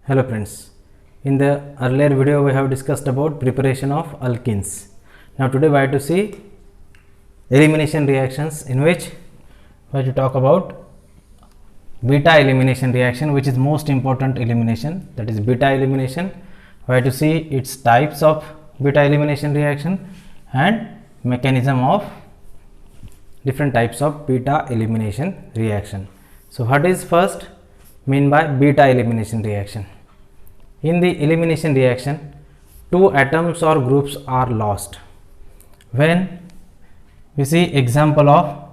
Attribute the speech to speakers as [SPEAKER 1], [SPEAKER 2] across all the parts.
[SPEAKER 1] Hello friends, in the earlier video we have discussed about preparation of alkenes. Now today we have to see elimination reactions, in which we have to talk about beta elimination reaction, which is most important elimination, that is beta elimination. We have to see its types of beta elimination reaction and mechanism of different types of beta elimination reaction. So what is first mean by beta elimination reaction? In the elimination reaction, two atoms or groups are lost. When we see example of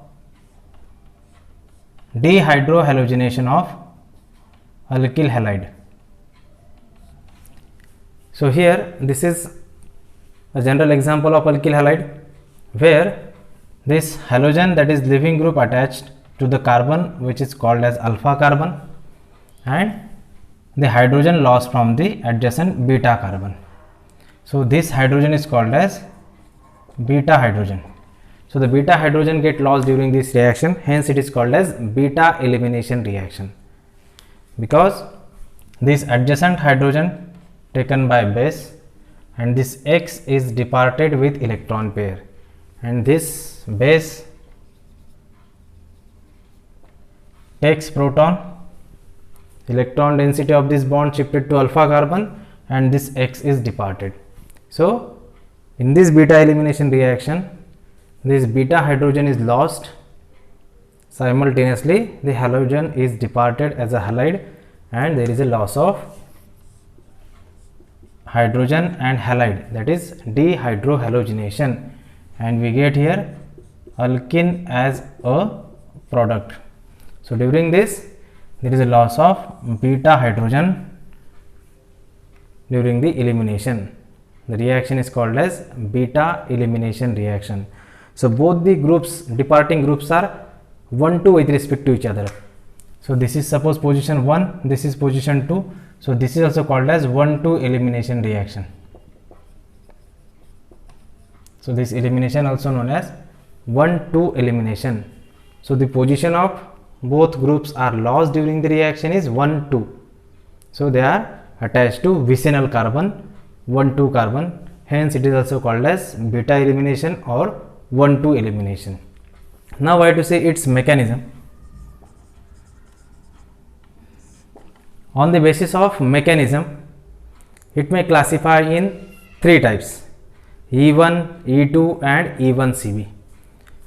[SPEAKER 1] dehydrohalogenation of alkyl halide. So here this is a general example of alkyl halide, where this halogen, that is leaving group, attached to the carbon which is called as alpha carbon, and the hydrogen lost from the adjacent beta carbon. So this hydrogen is called as beta hydrogen. So the beta hydrogen get lost during this reaction, hence it is called as beta elimination reaction, because this adjacent hydrogen taken by base and this X is departed with electron pair, and this base takes proton, electron density of this bond shifted to alpha carbon, and this X is departed. So in this beta elimination reaction, this beta hydrogen is lost, simultaneously the halogen is departed as a halide, and there is a loss of hydrogen and halide, that is dehydrohalogenation, and we get here alkene as a product. So during this there is a loss of beta hydrogen during the elimination. The reaction is called as beta elimination reaction. So both the groups, departing groups, are 1-2 with respect to each other. So this is suppose position 1, this is position 2. So this is also called as 1-2 elimination reaction. So this elimination also known as 1-2 elimination. So the position of both groups are lost during the reaction is 1-2. So they are attached to vicinal carbon, 1-2 carbon, hence it is also called as beta elimination or 1-2 elimination. Now I have to say its mechanism. On the basis of mechanism, it may classify in three types: E1, E2 and E1Cb.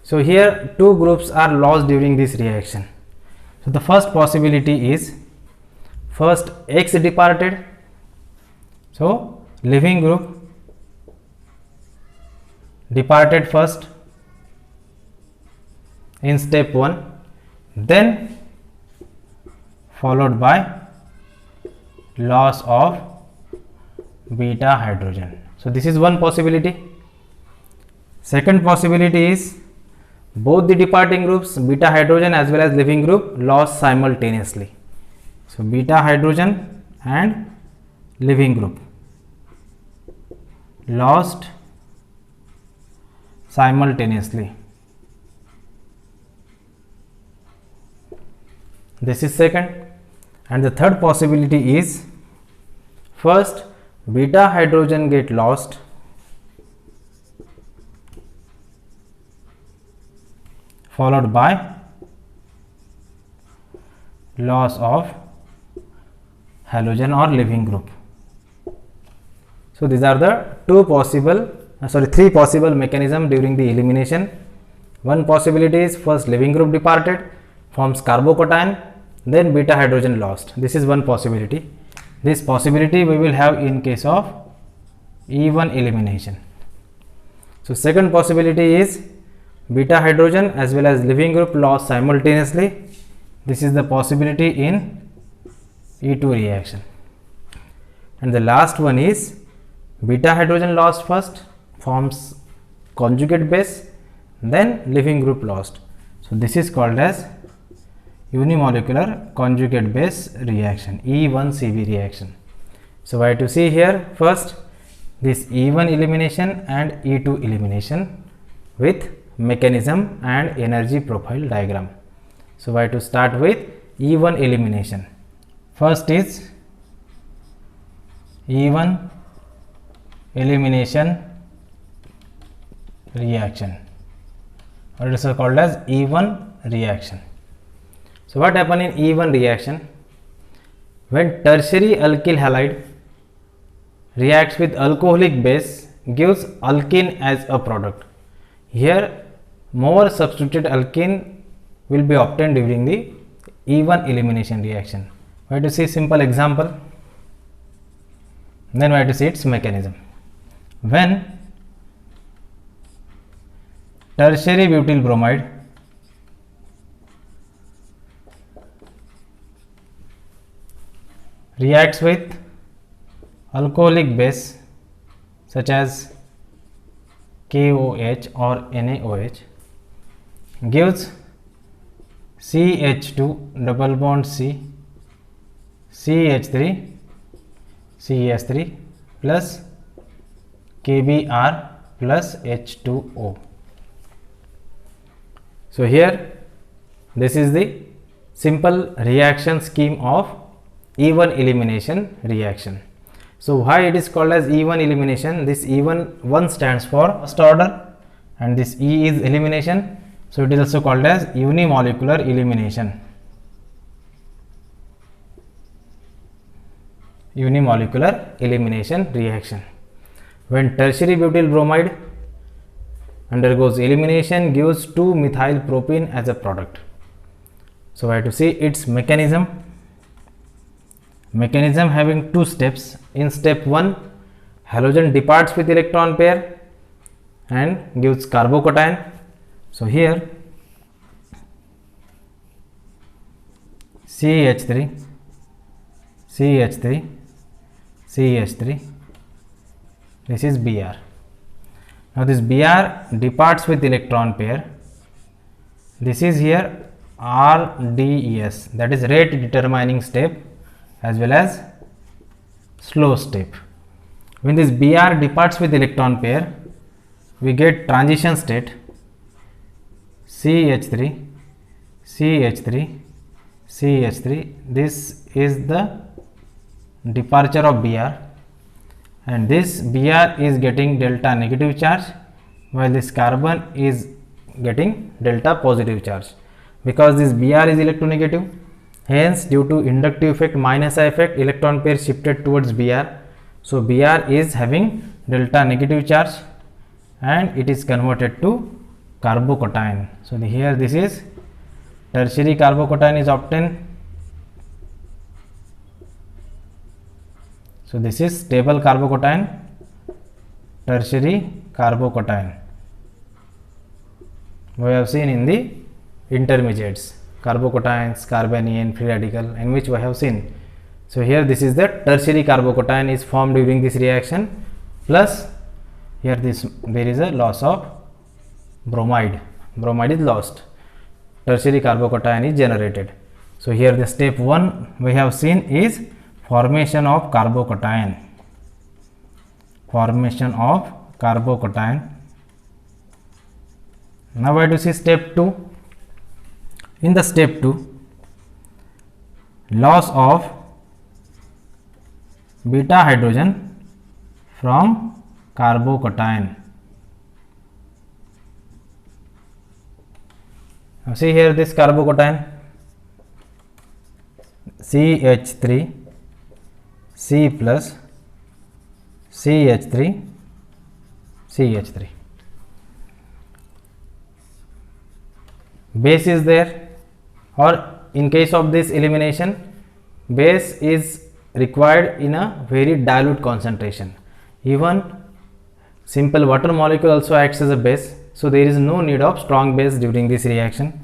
[SPEAKER 1] So here two groups are lost during this reaction. So the first possibility is, first X departed, so leaving group departed first in step 1, then followed by loss of beta hydrogen. So this is one possibility. Second possibility is, both the departing groups, beta hydrogen as well as leaving group, lost simultaneously. So beta hydrogen and leaving group lost simultaneously. This is second. And the third possibility is, first beta hydrogen get lost, followed by loss of halogen or leaving group. So these are the three possible mechanism during the elimination. One possibility is, first leaving group departed, forms carbocation, then beta hydrogen lost. This is one possibility. This possibility we will have in case of E1 elimination. So second possibility is, beta hydrogen as well as leaving group lost simultaneously. This is the possibility in E2 reaction. And the last one is, beta hydrogen lost first, forms conjugate base, then leaving group lost. So this is called as unimolecular conjugate base reaction, E1Cb reaction. So I have to see here first this E1 elimination and E2 elimination with mechanism and energy profile diagram. So I have to start with E1 elimination. First is even elimination reaction, or it is called as even reaction. So what happen in even reaction? When tertiary alkyl halide reacts with alcoholic base, gives alkene as a product. Here more substituted alkene will be obtained during the even elimination reaction. We have to see simple example, then we have to see its mechanism. When tertiary butyl bromide reacts with alcoholic base such as KOH or NaOH, gives CH2 double bond C, CH3, CH3 plus KBr plus H2O. So here this is the simple reaction scheme of even elimination reaction. So why it is called as even elimination? This even 1 stands for first order and this E is elimination. So it is also called as unimolecular elimination. Unimolecular elimination reaction. When tertiary butyl bromide undergoes elimination, gives 2-methyl propene as a product. So I have to see its mechanism. Mechanism having 2 steps. In step 1, halogen departs with electron pair and gives carbocation. So here CH3, CH3, CH3, this is Br. Now this Br departs with electron pair. This is here RDES, that is rate determining step as well as slow step. When this Br departs with electron pair, we get transition state CH3, CH3, CH3. This is the departure of Br, and this Br is getting delta negative charge while this carbon is getting delta positive charge. Because this Br is electronegative, hence due to inductive effect, minus I effect, electron pair shifted towards Br. So Br is having delta negative charge and it is converted to carbocation. So here this is tertiary carbocation is obtained. So this is stable carbocation, tertiary carbocation. We have seen in the intermediates, carbocations, carbanion, free radical, in which we have seen. So here this is the tertiary carbocation is formed during this reaction, plus here there is a loss of bromide. Bromide is lost. Tertiary carbocation is generated. So here the step 1 we have seen is formation of carbocation. Formation of carbocation. Now we have to see step 2. In the step 2, loss of beta hydrogen from carbocation. Now see here this carbocation CH3, C plus, CH3, CH3. Base is there, or in case of this elimination, base is required in a very dilute concentration. Even simple water molecule also acts as a base, so there is no need of strong base during this reaction.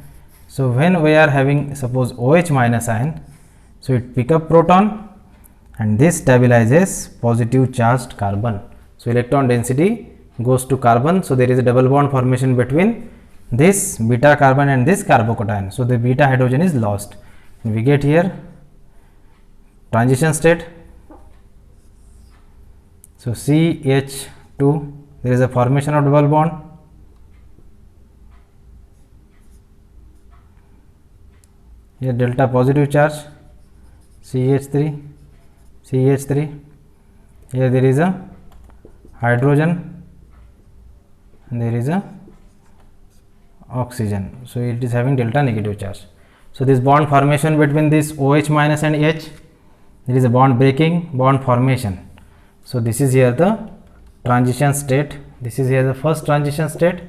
[SPEAKER 1] So when we are having suppose OH minus ion, so it pick up proton and this stabilizes positive charged carbon. So electron density goes to carbon, so there is a double bond formation between this beta carbon and this carbocation. So the beta hydrogen is lost. We get here transition state. So CH2, there is a formation of double bond. Here delta positive charge, CH3, CH3, Here there is a hydrogen and there is a oxygen. So it is having delta negative charge. So this bond formation between this OH minus and H, there is a bond breaking, bond formation. So this is here the transition state. This is here the first transition state.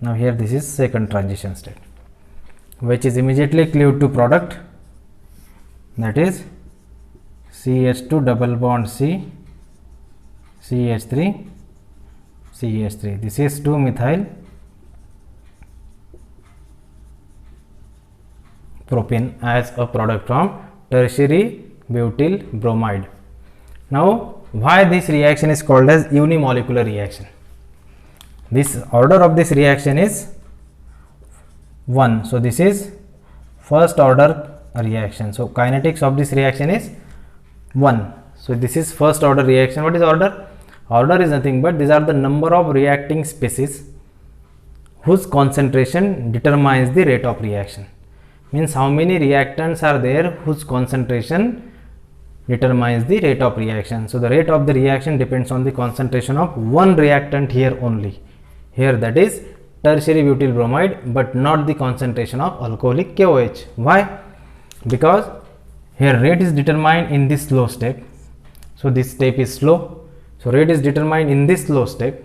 [SPEAKER 1] Now here this is second transition state, which is immediately cleaved to product, that is CH2 double bond C, CH3, CH3. This is 2-methyl propene as a product from tertiary butyl bromide. Now why this reaction is called as unimolecular reaction? This order of this reaction is 1. So this is first order reaction. So kinetics of this reaction is 1. So this is first order reaction. What is order? Order is nothing but these are the number of reacting species whose concentration determines the rate of reaction. Means how many reactants are there whose concentration determines the rate of reaction. So the rate of the reaction depends on the concentration of one reactant here only. Here, that is tertiary butyl bromide, but not the concentration of alcoholic KOH. Why? Because here rate is determined in this slow step. So this step is slow. So rate is determined in this slow step,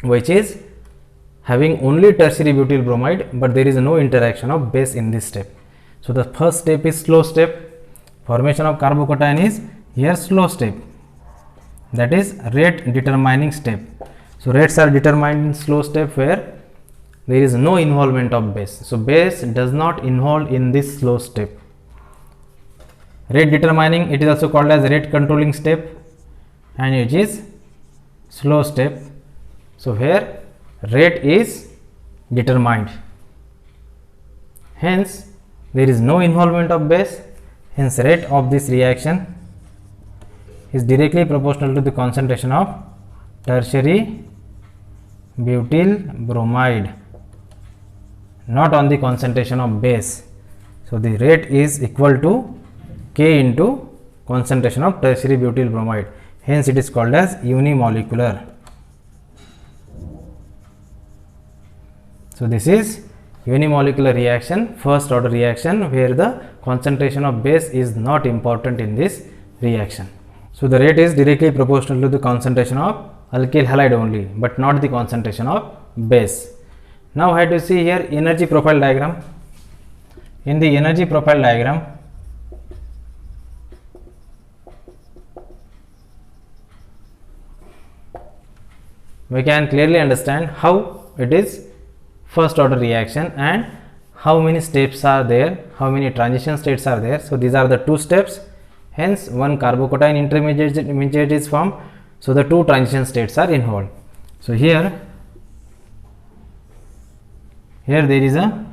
[SPEAKER 1] which is having only tertiary butyl bromide, but there is no interaction of base in this step. So the first step is slow step. Formation of carbocation is here slow step, that is rate determining step. So rates are determined in slow step where there is no involvement of base. So base does not involve in this slow step. Rate determining, it is also called as rate controlling step, and it is slow step. So here rate is determined, hence there is no involvement of base, hence rate of this reaction is directly proportional to the concentration of tertiary butyl bromide, not on the concentration of base. So the rate is equal to K into concentration of tertiary butyl bromide, hence it is called as unimolecular. So this is unimolecular reaction, first order reaction, where the concentration of base is not important in this reaction. So the rate is directly proportional to the concentration of alkyl halide only, but not the concentration of base. Now I have to see here energy profile diagram. In the energy profile diagram, we can clearly understand how it is first order reaction and how many steps are there, how many transition states are there. So these are the 2 steps, hence one carbocation intermediate is formed. So the 2 transition states are involved. So here there is a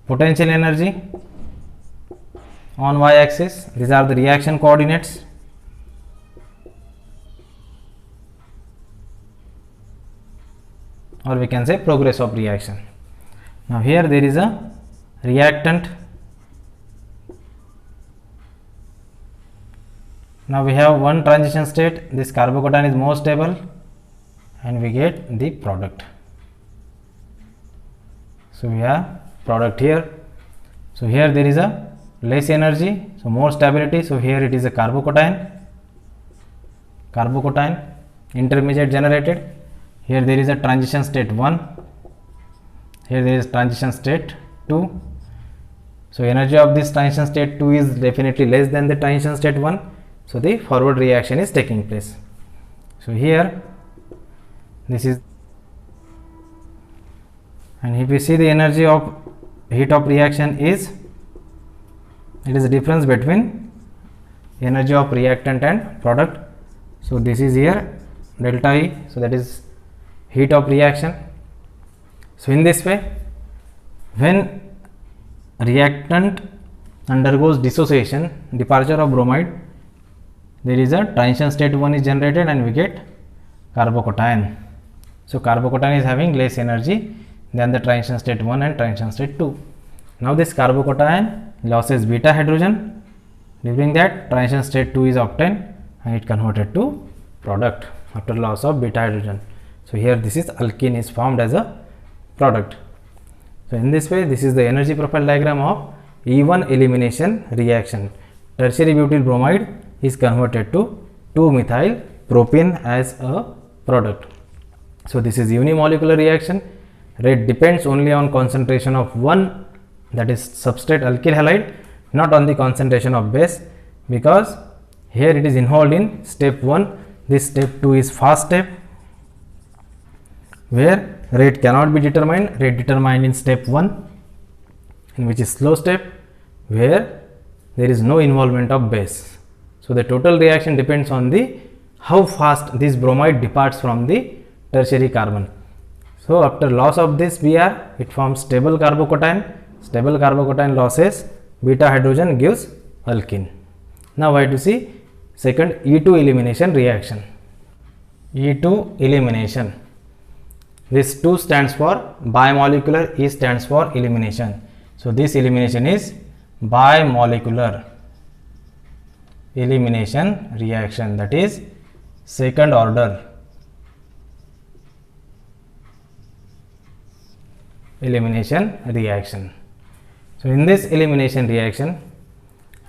[SPEAKER 1] potential energy on y axis. These are the reaction coordinates. Or we can say progress of reaction. Now here there is a reactant. Now we have one transition state, this carbocation is more stable and we get the product. So we have product here. So here there is a less energy, so more stability. So here it is a carbocation intermediate generated. Here there is a transition state 1, here there is transition state 2. So energy of this transition state 2 is definitely less than the transition state 1. So the forward reaction is taking place. So here this is, and if we see the energy of heat of reaction is, it is a difference between energy of reactant and product. So this is here delta E, so that is heat of reaction. So in this way, when reactant undergoes dissociation, departure of bromide, there is a transition state 1 is generated and we get carbocation. So carbocation is having less energy than the transition state 1 and transition state 2. Now this carbocation loses beta hydrogen, during that transition state 2 is obtained and it converted to product after loss of beta hydrogen. So here this is alkene is formed as a product. So in this way, this is the energy profile diagram of E1 elimination reaction. Tertiary butyl bromide is converted to 2-methyl propene as a product. So this is unimolecular reaction. Rate depends only on concentration of one, that is substrate alkyl halide, not on the concentration of base, because here it is involved in step 1. This step 2 is fast step, where rate cannot be determined. Rate determined in step 1, in which is slow step, where there is no involvement of base. So the total reaction depends on the how fast this bromide departs from the tertiary carbon. So after loss of this Br, it forms stable carbocation. Stable carbocation losses beta hydrogen gives alkene. Now I have to see second E2 elimination reaction. E2 elimination. This 2 stands for bimolecular, E stands for elimination. So this elimination is bimolecular elimination reaction, that is second order elimination reaction. So in this elimination reaction,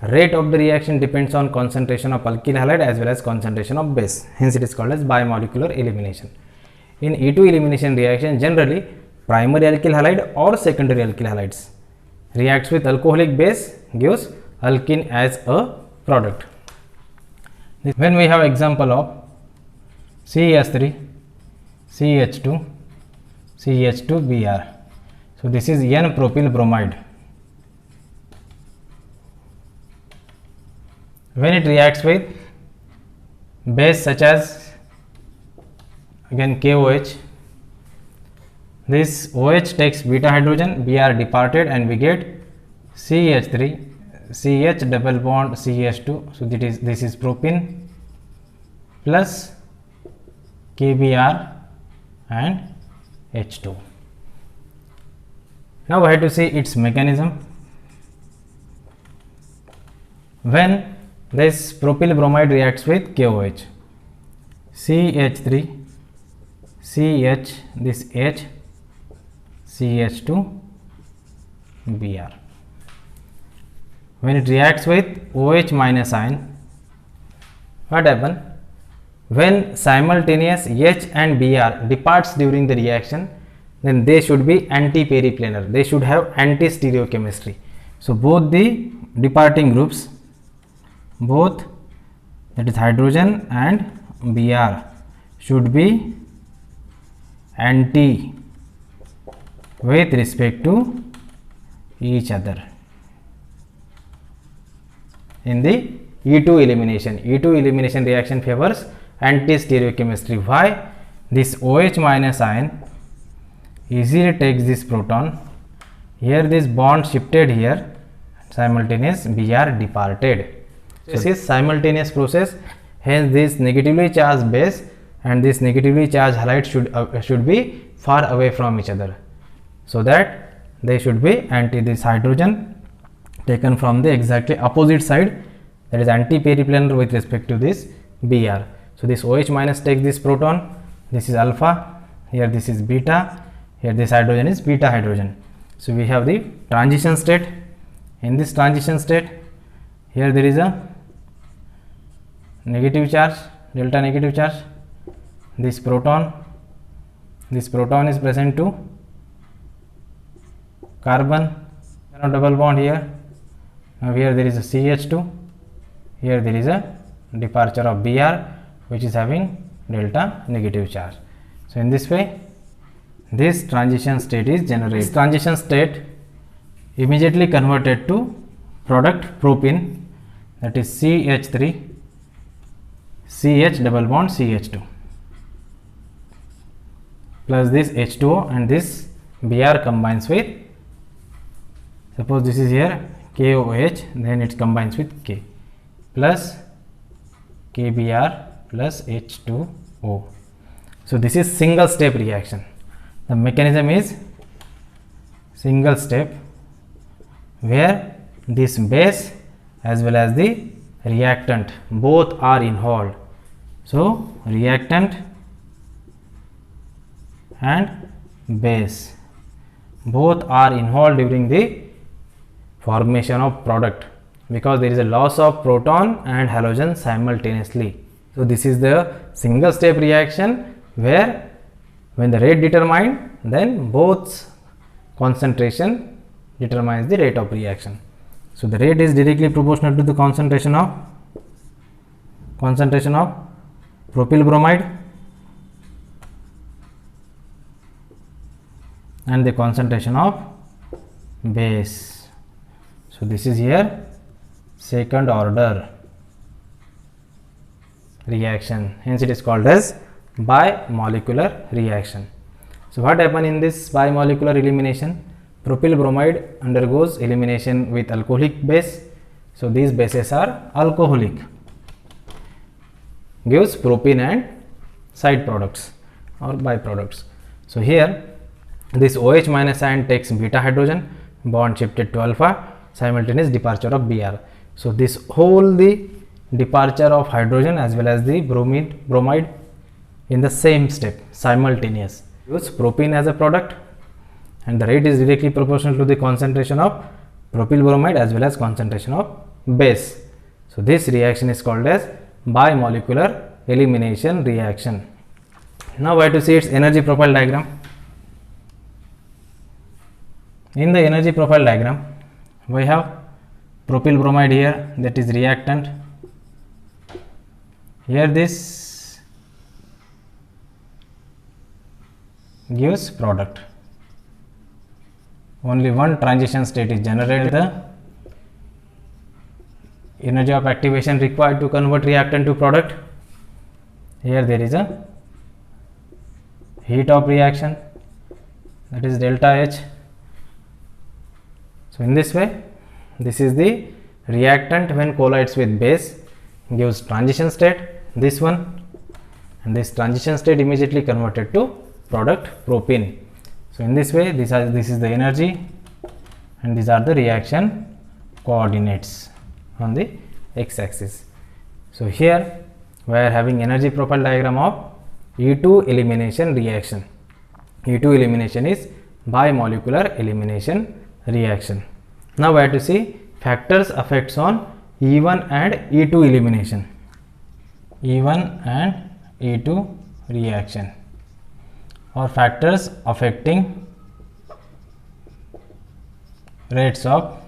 [SPEAKER 1] rate of the reaction depends on concentration of alkyl halide as well as concentration of base, hence it is called as bimolecular elimination. In E2 elimination reaction, generally primary alkyl halide or secondary alkyl halides reacts with alcoholic base, gives alkene as a product. When we have example of CH3, CH2, CH2Br. So this is N-propyl bromide. When it reacts with base such as again KOH, this OH takes beta hydrogen, Br departed, and we get CH3, CH double bond CH2. So this is propene plus KBr and H2. Now I have to see its mechanism. When this propyl bromide reacts with KOH, CH3, CH, this H, CH2, Br. When it reacts with OH minus ion, what happens? When simultaneous H and Br departs during the reaction, then they should be anti-periplanar. They should have anti-stereochemistry. So both the departing groups, both, that is hydrogen and Br, should be anti with respect to each other in the E2 elimination. E2 elimination reaction favors anti-stereochemistry. Why? This OH minus ion easily takes this proton. Here this bond shifted here, simultaneous Br departed. This is simultaneous process, hence this negatively charged base and this negatively charged halide should be far away from each other, so that they should be anti. This hydrogen taken from the exactly opposite side, that is anti-periplanar with respect to this Br. So this OH minus takes this proton, this is alpha, here this is beta, here this hydrogen is beta hydrogen. So we have the transition state. In this transition state, here there is a negative charge, delta negative charge. This proton is present to carbon, double bond here. Now here there is a CH2, here there is a departure of Br, which is having delta negative charge. So in this way, this transition state is generated. This transition state immediately converted to product propene, that is CH3, CH double bond CH2 plus this H2O, and this Br combines with, suppose this is here KOH, then it combines with K plus KBr plus H2O. So this is single step reaction. The mechanism is single step, where this base as well as the reactant, both are involved. So reactant and base both are involved during the formation of product, because there is a loss of proton and halogen simultaneously. So this is the single step reaction where when the rate determined, then both concentration determines the rate of reaction. So the rate is directly proportional to the concentration of propyl bromide and the concentration of base. So this is here second order reaction, hence it is called as bimolecular reaction. So what happens in this bimolecular elimination? Propyl bromide undergoes elimination with alcoholic base. So these bases are alcoholic, gives propene and side products or byproducts. So here this OH minus ion takes beta hydrogen, bond shifted to alpha, simultaneous departure of Br. So this whole the departure of hydrogen as well as the bromide in the same step, simultaneous, use propene as a product, and the rate is directly proportional to the concentration of propyl bromide as well as concentration of base. So this reaction is called as bimolecular elimination reaction. Now we have to see its energy profile diagram. In the energy profile diagram, we have propyl bromide here, that is reactant. Here this gives product. Only one transition state is generated. The energy of activation required to convert reactant to product. Here there is a heat of reaction, that is delta H. So in this way, this is the reactant when collides with base, gives transition state, this one, and this transition state immediately converted to product propene. So in this way, this is the energy and these are the reaction coordinates on the x-axis. So here we are having energy profile diagram of E2 elimination reaction. E2 elimination is bimolecular elimination reaction. Now we have to see factors effects on E1 and E2 elimination. E1 and E2 reaction, or factors affecting rates of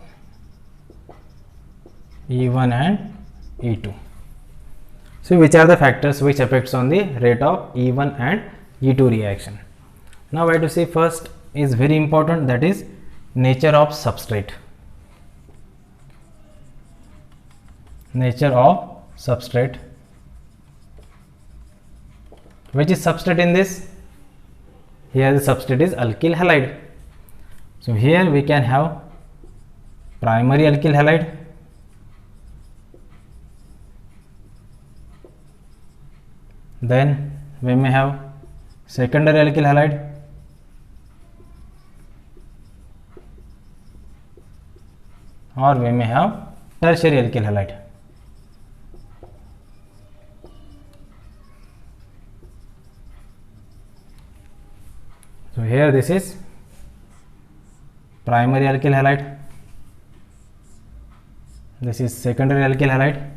[SPEAKER 1] E1 and E2. So which are the factors which affects on the rate of E1 and E2 reaction? Now we have to see first is very important, that is nature of substrate. Nature of substrate. Which is substrate in this? Here the substrate is alkyl halide. So here we can have primary alkyl halide, then we may have secondary alkyl halide, or we may have tertiary alkyl halide. So here this is primary alkyl halide, this is secondary alkyl halide,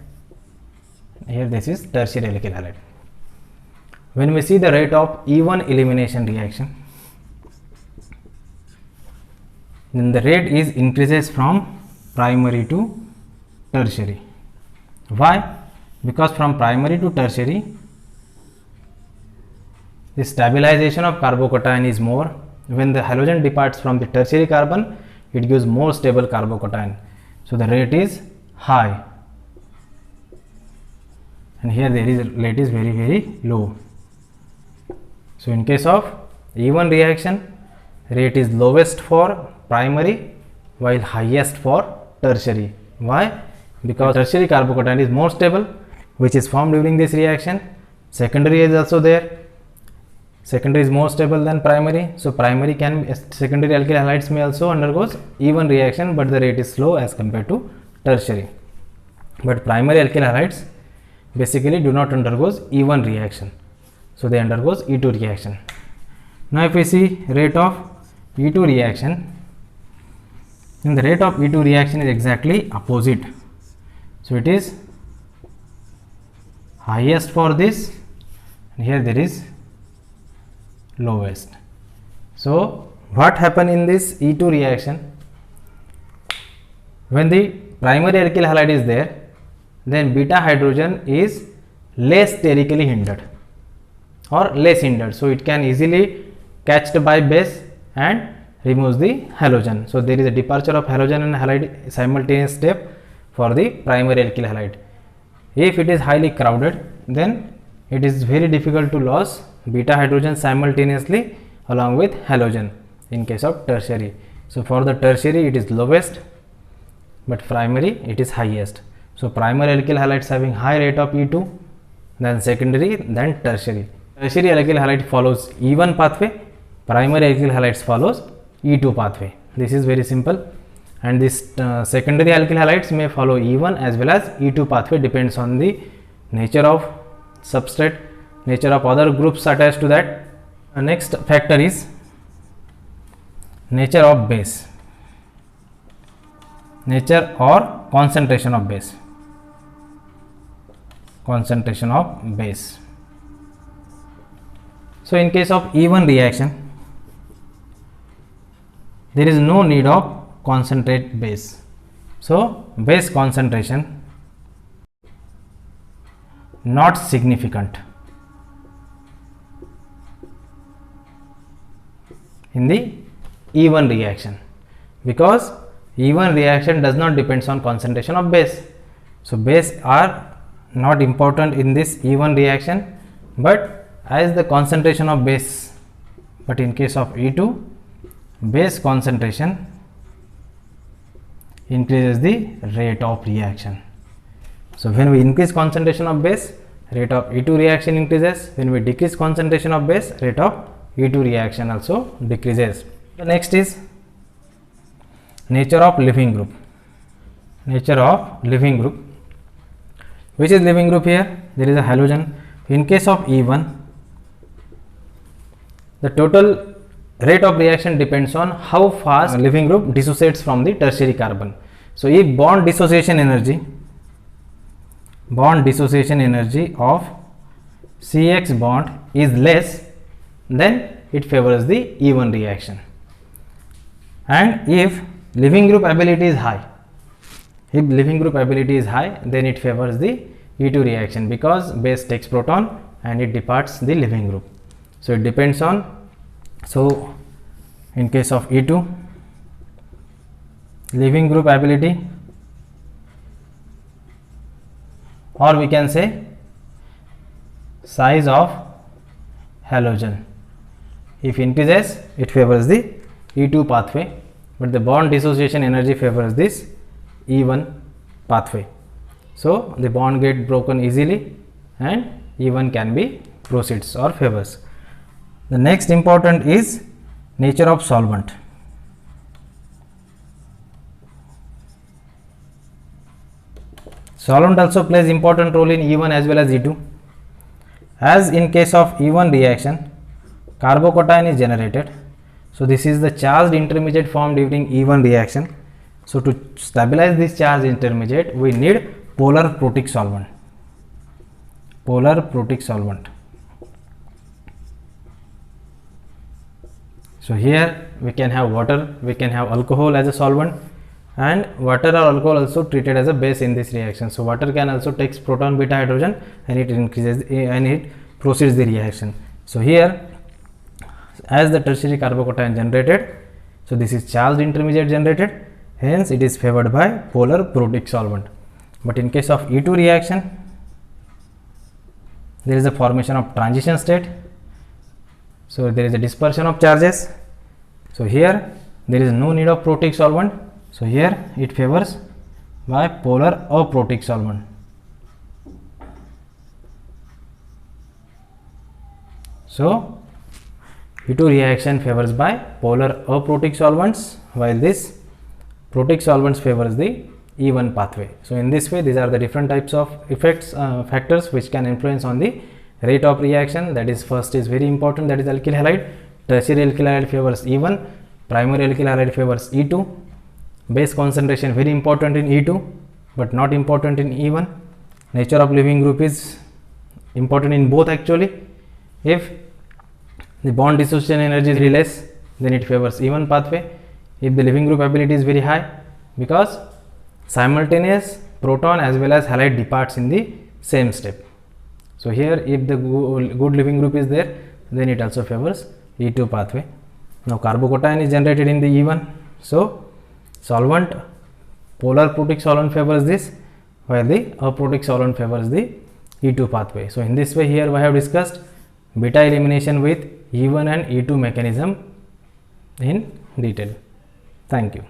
[SPEAKER 1] here this is tertiary alkyl halide. When we see the rate of E1 elimination reaction, then the rate is increases from primary to tertiary. Why? Because from primary to tertiary, the stabilization of carbocation is more. When the halogen departs from the tertiary carbon, it gives more stable carbocation. So the rate is high, and here there is rate is very low. So in case of E1 reaction, rate is lowest for primary while highest for tertiary. Why? Because tertiary carbocation is more stable, which is formed during this reaction. Secondary is also there. Secondary is more stable than primary. So primary secondary alkyl halides may also undergoes E1 reaction, but the rate is slow as compared to tertiary. but primary alkyl halides basically do not undergoes E1 reaction, so they undergoes E2 reaction. Now if we see rate of E2 reaction, then the rate of E2 reaction is exactly opposite. So it is highest for this, and here there is lowest. So what happen in this E2 reaction? When the primary alkyl halide is there, then beta hydrogen is less sterically hindered or less hindered, so it can easily catched by base and removes the halogen. So there is a departure of halogen and halide simultaneous step for the primary alkyl halide. If it is highly crowded, then it is very difficult to lose beta hydrogen simultaneously along with halogen in case of tertiary. So for the tertiary it is lowest, but primary it is highest. So primary alkyl halides having high rate of E2, then secondary, then tertiary. Tertiary alkyl halide follows E1 pathway, primary alkyl halides follows E2 pathway. This is very simple, and this secondary alkyl halides may follow E1 as well as E2 pathway, depends on the nature of substrate, nature of other groups attached to that. Next factor is nature of base, nature or concentration of base, concentration of base. So in case of E1 reaction, there is no need of concentrate base. So base concentration not significant in the E1 reaction, because E1 reaction does not depends on concentration of base. So base are not important in this E1 reaction, but as the concentration of base, but in case of E2, base concentration increases the rate of reaction. So when we increase concentration of base, rate of E2 reaction increases. When we decrease concentration of base, rate of E2 reaction also decreases. The next is nature of leaving group. Nature of leaving group. Which is leaving group here? There is a halogen. In case of E1, the total rate of reaction depends on how fast leaving group dissociates from the tertiary carbon. So if bond dissociation energy of CX bond is less, then it favors the E1 reaction. And if leaving group ability is high, then it favors the E2 reaction, because base takes proton and it departs the leaving group. So it depends on, so in case of E2, leaving group ability, or we can say size of halogen, if increases, it favors the E2 pathway, but the bond dissociation energy favors this E1 pathway. So the bond get broken easily and E1 can be proceeds or favors. The next important is nature of solvent. Solvent also plays important role in E1 as well as E2. As in case of E1 reaction, carbocation is generated. So this is the charged intermediate formed during E1 reaction. So to stabilize this charged intermediate, we need polar protic solvent. Polar protic solvent. So here we can have water, we can have alcohol as a solvent, and water or alcohol also treated as a base in this reaction. So water can also takes proton beta hydrogen and it increases and it proceeds the reaction. So here, as the tertiary carbocation generated, so this is charged intermediate generated, hence it is favored by polar protic solvent. But in case of E2 reaction, there is a formation of transition state. So there is a dispersion of charges. So here there is no need of protic solvent. So here it favors by polar aprotic solvent. So E2 reaction favors by polar aprotic solvents, while this protic solvents favors the E1 pathway. So in this way, these are the different types of effects factors which can influence on the rate of reaction. That is, first is very important, that is alkyl halide. Tertiary alkyl halide favors E1, primary alkyl halide favors E2. Base concentration very important in E2 but not important in E1. Nature of leaving group is important in both actually. If the bond dissociation energy is very less, then it favors E1 pathway. If the leaving group ability is very high, because simultaneous proton as well as halide departs in the same step. So here if the good leaving group is there, then it also favors E2 pathway. Now carbocation is generated in the E1. So solvent, polar protic solvent favors this, while the aprotic solvent favors the E2 pathway. So in this way, here we have discussed beta elimination with E1 and E2 mechanism in detail. Thank you.